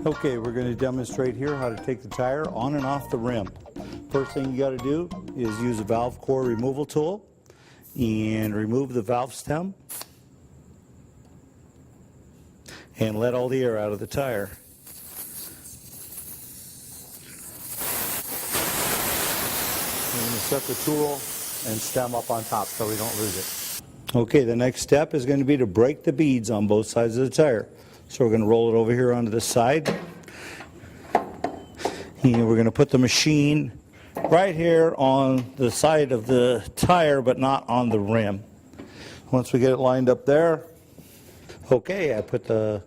Okay, we're going to demonstrate here how to take the tire on and off the rim. First thing you got to do is use a valve core removal tool and remove the valve stem and let all the air out of the tire. We're going to set the tool and stem up on top so we don't lose it. Okay, the next step is going to be to break the beads on both sides of the tire. So we're going to roll it over here onto the side. And we're going to put the machine right here on the side of the tire, but not on the rim. Once we get it lined up there, okay, I put the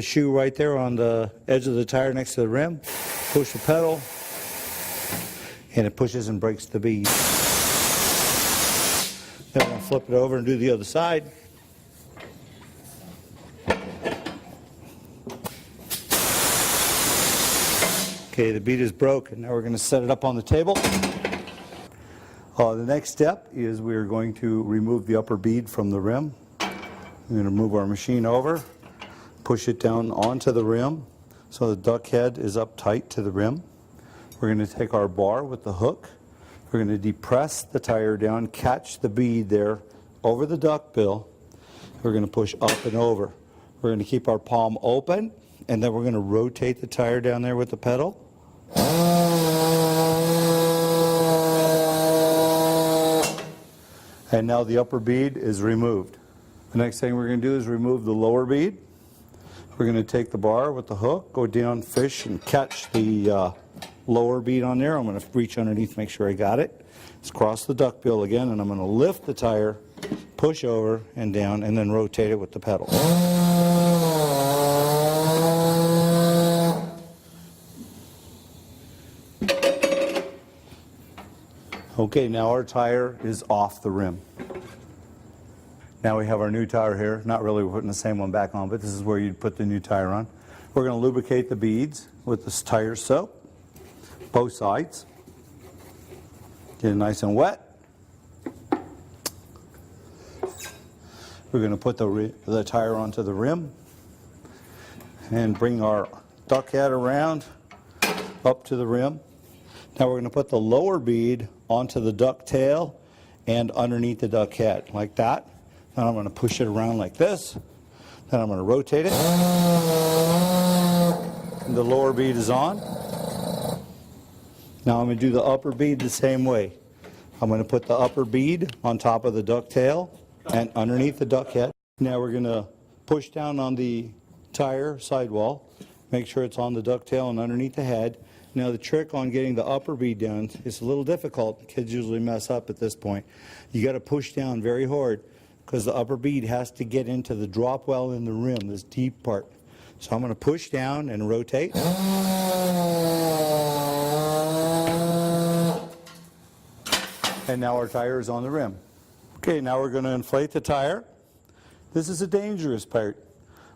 shoe right there on the edge of the tire next to the rim. Push the pedal, and it pushes and breaks the bead. Then we're going to flip it over and do the other side. Okay, the bead is broken. Now we're going to set it up on the table. The next step is we're going to remove the upper bead from the rim. We're going to move our machine over, push it down onto the rim so the duck head is up tight to the rim. We're going to take our bar with the hook. We're going to depress the tire down, catch the bead there over the duck bill. We're going to push up and over. We're going to keep our palm open, and then we're going to rotate the tire down there with the pedal. And now the upper bead is removed. The next thing we're going to do is remove the lower bead. We're going to take the bar with the hook, go down, fish, and catch the lower bead on there. I'm going to reach underneath, make sure I got it. Let's cross the duck bill again, and I'm going to lift the tire, push over and down, and then rotate it with the pedal. Okay, now our tire is off the rim. Now we have our new tire here. Not really putting the same one back on, but this is where you'd put the new tire on. We're going to lubricate the beads with this tire soap, both sides. Get it nice and wet. We're going to put the tire onto the rim and bring our duck head around up to the rim. Now we're going to put the lower bead onto the duck tail and underneath the duck head, like that. Then I'm going to push it around like this. Then I'm going to rotate it. And the lower bead is on. Now I'm going to do the upper bead the same way. I'm going to put the upper bead on top of the duck tail and underneath the duck head. Now we're going to push down on the tire sidewall, make sure it's on the duck tail and underneath the head. Now the trick on getting the upper bead down is a little difficult. Kids usually mess up at this point. You got to push down very hard because the upper bead has to get into the drop well in the rim, this deep part. So I'm going to push down and rotate. And now our tire is on the rim. Okay, now we're going to inflate the tire. This is a dangerous part.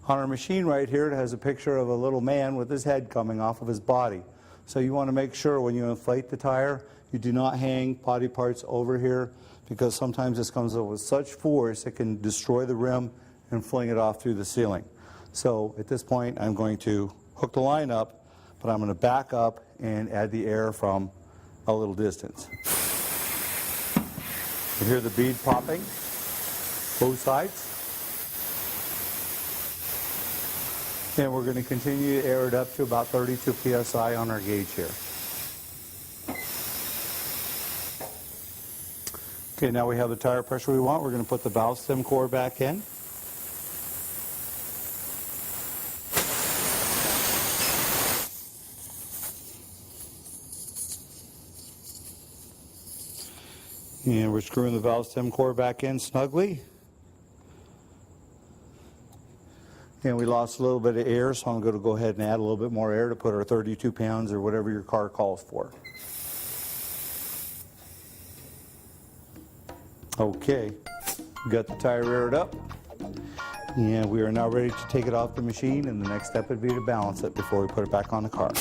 On our machine right here, it has a picture of a little man with his head coming off of his body. So you want to make sure when you inflate the tire, you do not hang body parts over here, because sometimes this comes up with such force it can destroy the rim and fling it off through the ceiling. So at this point I'm going to hook the line up, but I'm going to back up and add the air from a little distance. You hear the bead popping, both sides. And we're going to continue to air it up to about 32 psi on our gauge here. Okay, now we have the tire pressure we want. We're going to put the valve stem core back in. And we're screwing the valve stem core back in snugly. And we lost a little bit of air, so I'm going to go ahead and add a little bit more air to put our 32 pounds or whatever your car calls for. Okay, we got the tire aired up, and we are now ready to take it off the machine, and the next step would be to balance it before we put it back on the car.